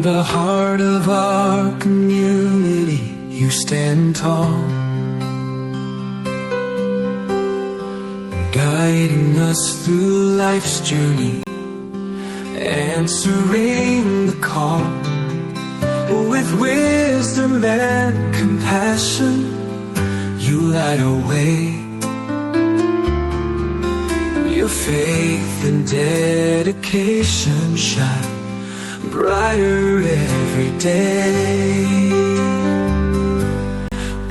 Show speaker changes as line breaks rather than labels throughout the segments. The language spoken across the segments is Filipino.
In the heart of our community, you stand tall, guiding us through life's journey, answering the call. With wisdom and compassion, you light our way. Your faith and dedication shine brighter every day.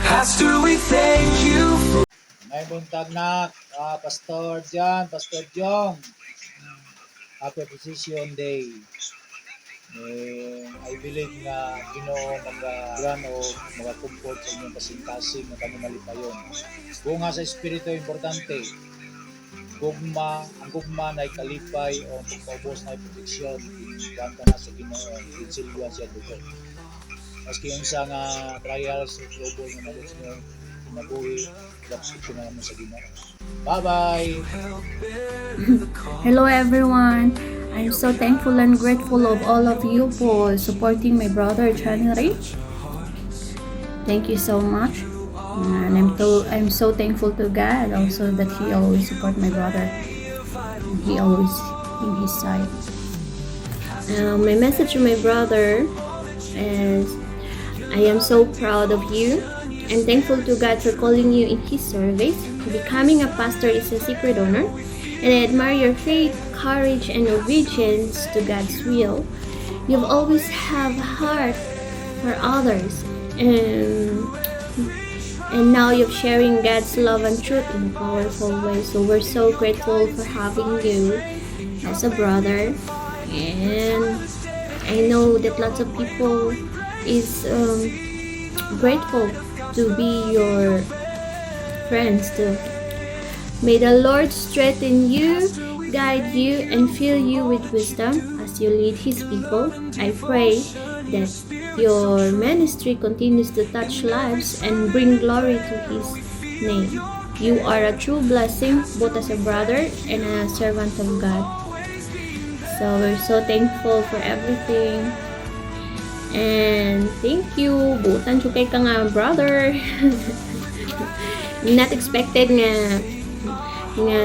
Pastor, we thank you for...
May buntag na, Pastor Jan, Pastor Jong. Happy Precision Day. I believe na Ginoo mag-grant o mag-comfort sa inyong kasing-kasing na kami malipayon. Bunga sa Espiritu, importante. Ang gugma na ikalipay o pagpaubos na proteksyon. Inuwan ka na sa Ginoo, kinsilyo siya dito. Maski yung sa trials o trouble na nalits nyo, kinabuhi, lapsit ko na naman sa Ginoo. Bye-bye!
Hello everyone! I'm so thankful and grateful of all of you for supporting my brother Johnny Ray. Thank you so much. And I'm so thankful to God also that He always support my brother. He always in His side. My message to my brother is, I am so proud of you and thankful to God for calling you in His service. Becoming a pastor is a secret honor, and I admire your faith, courage, and obedience to God's will. You've always have a heart for others, and now you're sharing God's love and truth in a powerful way. So we're so grateful for having you as a brother, and I know that lots of people is grateful to be your friends too. May the Lord strengthen you, guide you, and fill you with wisdom as you lead His people. I pray that your ministry continues to touch lives and bring glory to His name. You are a true blessing, both as a brother and a servant of God. So we're so thankful for everything. And thank you. Butan chukay ka nga, brother. Not expected nga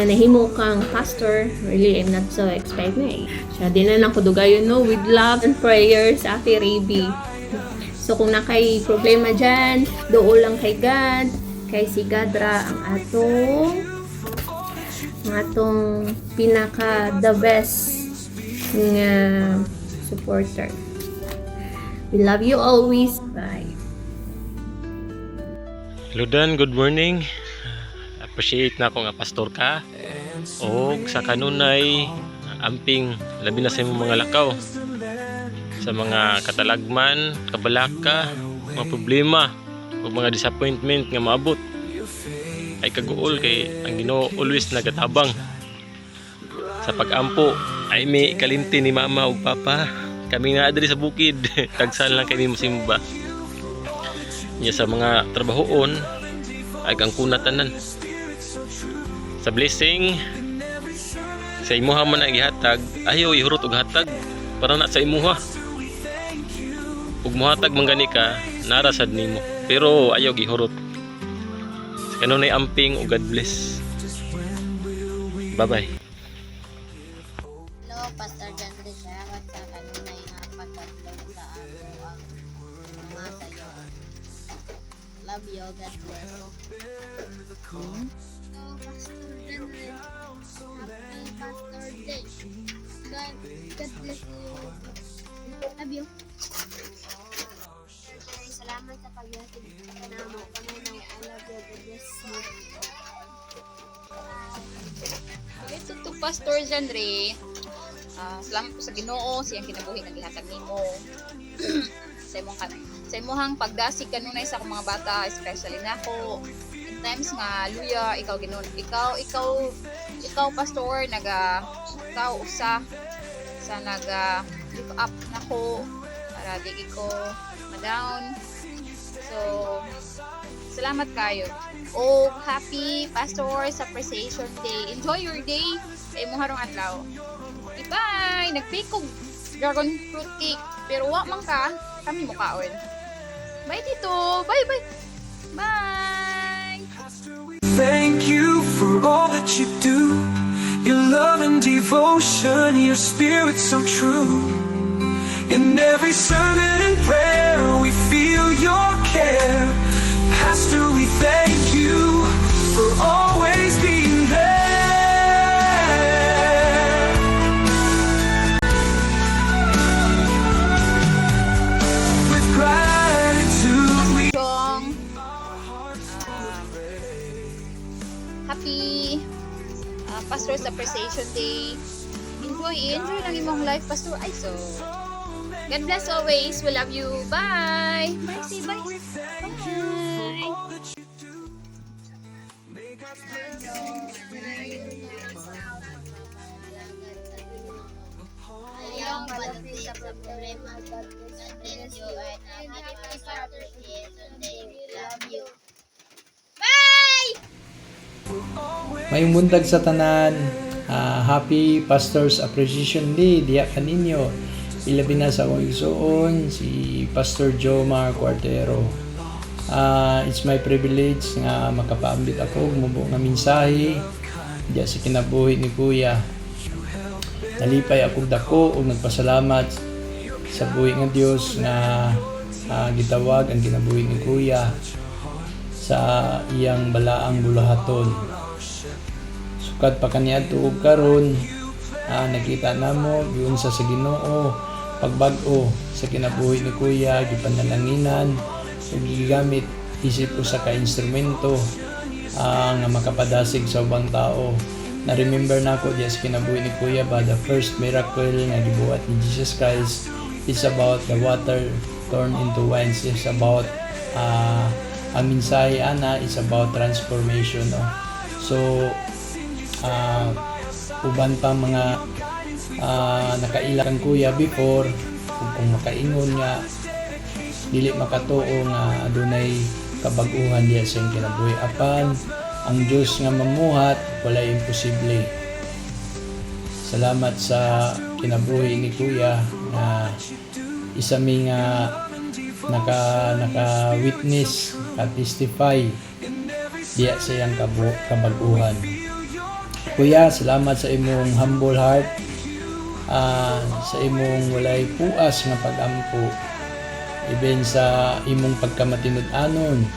nahimo kang pastor. Really, I'm not so expecting. Siya din na ako dugayon, no, with love and prayers, Ate Raby. So kung nakay problema dyan, doon lang kay God, kay si Gadra ang atong pinaka the best nga supporter. We love you always. Bye.
Hello Dan, good morning. Appreciate na ako nga pastor ka. O sa kanunay amping labi na sa imong mga lakaw. Sa mga katalagman, kabalaka, mga problema, o mga disappointment nga maabot. Ay kaguol kay ang Ginoo always nagatabang. Sa pag-ampo ay may kalimti ni mama ug papa. Kami nga adri sa bukid, tagsan lang kami mosimba. Nya sa mga trabahoon ay kang kunatanan. Sa blessing sa imuha man ang ihatag, ayaw ihurot og hatag para na sa imuha. Ug mohatag man gani ka, nara sad nimo. Pero ayaw gihurot. Kanunay amping ug God bless. Bye-bye.
Hello, Pastor Jan Rizal, sa kanunay nga pagkatulong sa ako ang mga sayo. Love you, God bless. Hello, Pastor Jan Rizal. Happy Pastor Day. God bless you. Love you. Salamat sa paghatid ka na mo. Kanunay, I love you. God bless you.
Ito to Pastor Jandre. Salamat po sa Ginoo, siyang kinabuhi naghihatag nimo. sa imong pagdasig kanunay sa akong mga bata, especially nako. In times nga luya, ikaw Ginoo, ikaw pastor ikaw usa sa lift up nako para di ko ma-down. So salamat kayo. Oh, happy Pastor sa Appreciation Day. Enjoy your day. Kay mo harong adlaw. Bye! Nagpikog dragon fruit cake. Pero wa man ka, kami mo kaon. Bye dito. Bye bye. Bye.
Thank you for all that you do. Your love and devotion, your spirit so true. In every sermon and prayer, we feel your care. Pastor, we thank you for always being there. With gratitude, we
Chong. Happy Pastor's Appreciation Day. Enjoy lang imong life, Pastor. Ay, so. God bless always. We love you. Bye. Bye. Say bye. Bye.
Ayaw padating sa problema. God bless you and happy Father's Day. Love you.
Mayong buntag sa tanan, Happy Pastor's Appreciation Day diya kaninyo. Ilabi na sa akong igsuon si Pastor Jomar Cuartero. It's my privilege nga makapaambit ako mubo nga mensahe diya sa kinabuhi ni Kuya. Nalipay ako dako ug nagpasalamat sa buhi nga Dios nga gitawag ang kinabuhi ni Kuya sa iyang balaang bulahaton. Sukad pa kaniadto ug karon nakita namo giun sa Ginoo pagbag-o sa kinabuhi ni Kuya, gipanalanginan ug gigamit isip ko sa ka-instrumento nga makapadasig sa ubang tao. Na-remember na ako diya sa kinabuhi ni Kuya ba the first miracle nga gibuhat ni Jesus Christ is about the water turned into wine. It's about ang mensahe ana is about transformation, no? So uban pa mga nakaila kang Kuya before kung makaingon nga dili makatuo nga adunay kabag-uhan diya sa iyong kinabuhi. Apan ang Diyos nga mamuhat wala imposible. Salamat sa kinabuhi ni Kuya nga isa mi nga naka-witness, ka-testify diya sa iyang kabag-uhan. Kuya, salamat sa imong humble heart, sa imong walay puas nga pag-ampo, even sa imong pagkamatinud-anon,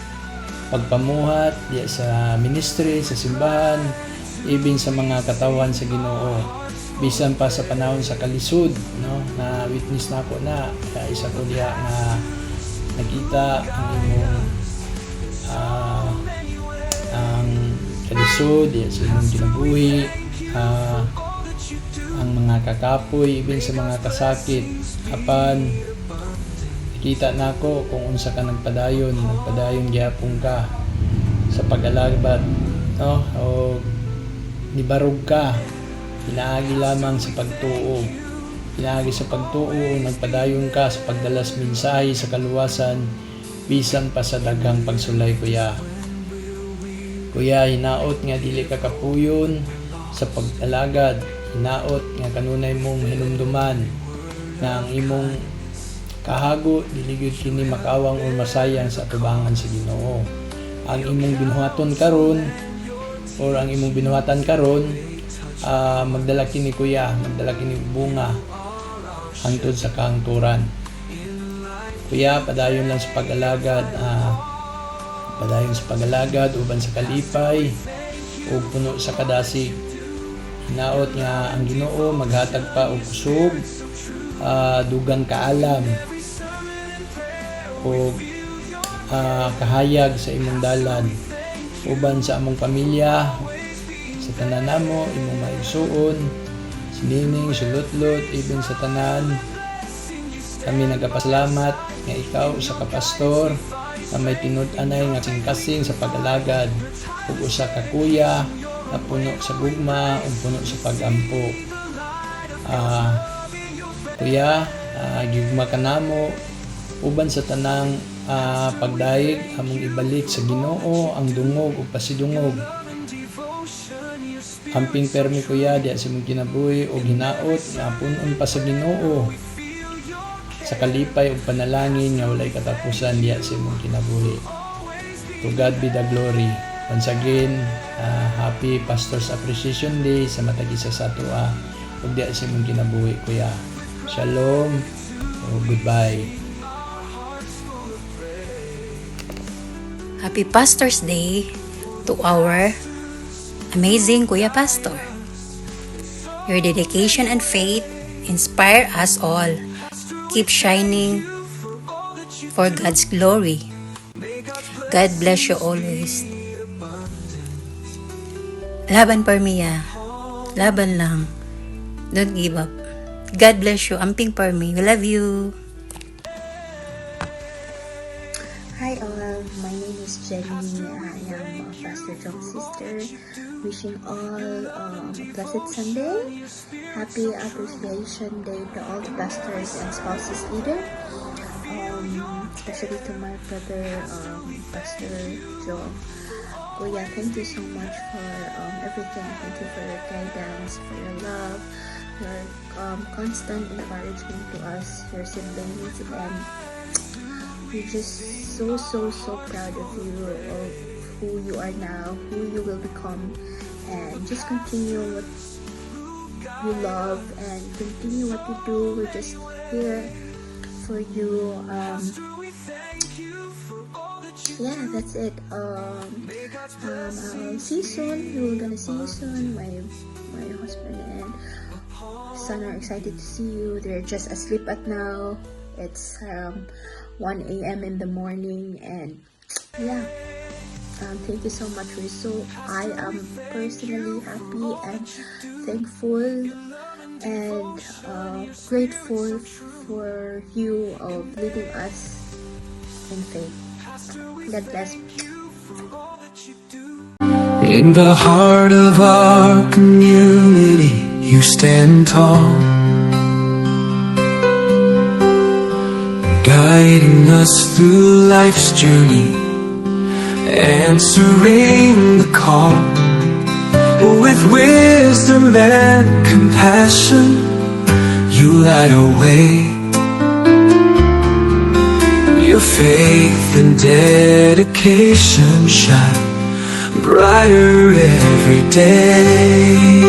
pagpamuhat diya sa ministry, sa simbahan, even sa mga katawan sa Ginoo. Bisan pa sa panahon sa kalisod, no, na witness na ako na isa ko diya nga nakita ang imong ang kalisod diya sa imong kinabuhi, ang mga kakapoy, even sa mga kasakit. Apan nakita na ako kung unsa ka nagpadayon gyapon ka sa pag-alagbat, no, o nibarog ka. Pinaagi lamang sa pagtuo. Pinaagi sa pagtuo, nagpadayon ka sa pagdalas mensahe sa kaluwasan, bisan pa sa daghang pagsulay, Kuya. Kuya, hinaot nga dili ka kapuyon sa pag-alagad. Hinaot nga kanunay mong hinumduman nga ang imong kahago dili gyud kini makawang o masayang sa atubangan sa Ginoo. Ang imong binuhaton karon or ang imong binuhatan karon, magdala kini Kuya, magdala kini bunga hangtod sa kahangturan. Kuya, padayon lang sa pag-alagad, uban sa kalipay ug puno sa kadasig. Hinaot nga ang Ginoo maghatag pa og kusog, dugang kaalam o kahayag sa imong dalan uban sa among pamilya, sa tanan namo, imong maigsuon, sinining, sulutlot, even sa tanan. Kami nagapasalamat nga ikaw sa kapastor na may tinud-anay nga kasing sa pag-alagad ug usa ka kuya na puno sa gugma ug puno sa pag-ampo. Kuya, gigma ka namo uban sa tanang pagdaig among ibalik sa Ginoo ang dungog ug pasidungog. Amping permi Kuya diya sa imong kinabuhi og hinaot nga punon pa sa Ginoo sa kalipay ug panalangin nga walay katapusan diya sa imong kinabuhi. To God be the glory. Once again, happy Pastor's Appreciation Day sa matag isa sa atua ug diya sa imong kinabuhi, kuya. Shalom. Goodbye.
Happy Pastor's Day to our amazing Kuya Pastor. Your dedication and faith inspire us all. Keep shining for God's glory. God bless you always. Laban Parmia. Laban lang. Don't give up. God bless you. Amping Parmi. We love you.
Hi all, my name is Jenny. I am Pastor John's sister. Wishing all a blessed Sunday. Happy Appreciation Day to all the pastors and spouses leader. Especially to my brother, Pastor Joe. Kuya, thank you so much for everything. Thank you for your guidance, for your love, your constant encouragement to us, your siblings, and we're just so proud of you, of who you are now, who you will become, and just continue what you love and continue what you do. We're just here for you. Yeah, that's it. I'll see you soon. We're gonna see you soon. My husband and son are excited to see you. They're just asleep at now. It's 1 a.m. in the morning, and yeah, thank you so much. I am personally happy and thankful and grateful for you of leading us in faith. God bless.
In the heart of our community, you stand tall, guiding us through life's journey, answering the call. With wisdom and compassion, you light our way. Your faith and dedication shine brighter every day.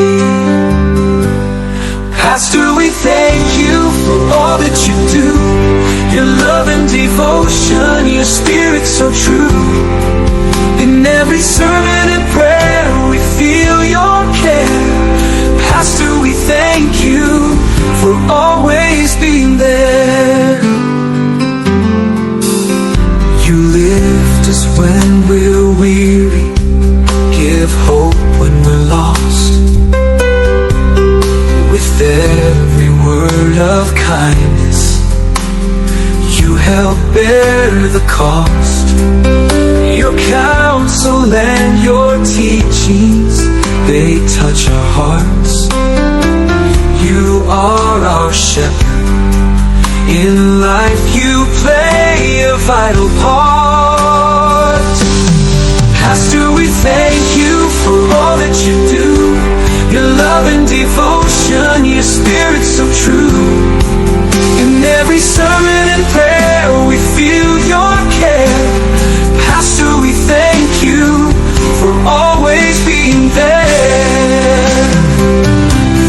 Pastor, we thank you for all that you do. Your love and devotion, your spirit so true. In every sermon and prayer, we feel your care. Pastor, we thank you for always being there. You lift us when we're weary, give hope when we're lost. With every word of kindness, you help bear the cost. Your counsel and your teachings, they touch our hearts. You are our shepherd. In life you play a vital part. Pastor, we thank you for all that you do. Your love and devotion, your spirit so true. In every sermon and prayer, we feel your care. Pastor, we thank you for always being there.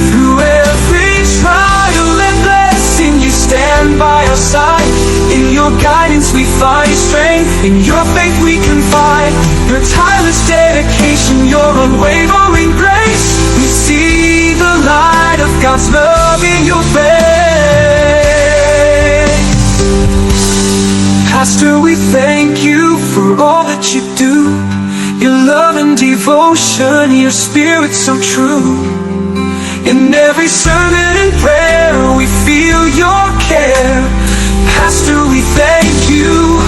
Through every trial and blessing, you stand by our side. In your guidance we find strength. In your faith we confide. Your tireless dedication, your unwavering grace. We see the light of God's love in your face. Pastor, we thank you for all that you do. Your love and devotion, your spirit so true. In every sermon and prayer, we feel your care. Pastor, we thank you